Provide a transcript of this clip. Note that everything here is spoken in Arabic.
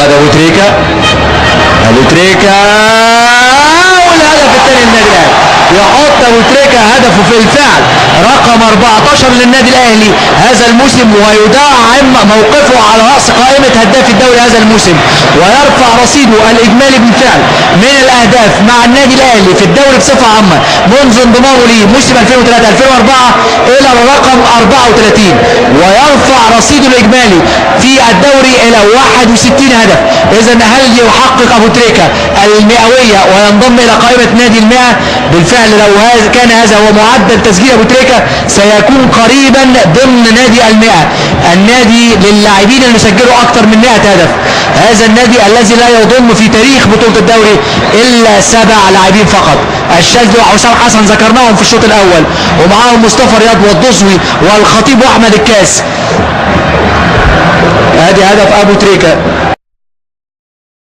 محمد ابو تريكة. ابو تريكة والهدف الثاني للنادي الاهلي. يحط ابو تريكة هدفه في الفعل رقم 14 للنادي الاهلي هذا الموسم، ويدعم موقفه على راس قائمة هداف الدوري هذا الموسم، ويرفع رصيده الاجمالي بالفعل من الاهداف مع النادي الاهلي في الدوري بصفة عامة منذ انضمامه ليه موسم 2003 2004 الى الرقم 34، ويرفع رصيده الاجمالي في الدوري الى 61 هدف. اذا هل يحقق ابو تريكة المئوية وينضم الى قائمة نادي المئة؟ بالفعل لو كان هذا هو معدل تسجيل ابو تريكة سيكون قريبا ضمن نادي المئة، النادي للاعبين اللي سجلوا اكثر من 100 هدف. هذا النادي الذي لا يضم في تاريخ بطولة الدوري الا 7 لاعبين فقط، الشاذلي وحسام حسن ذكرناهم في الشوط الاول، ومعاهم مصطفى رياض والدوسوي والخطيب واحمد الكاس. ادي هدف ابو تريكة.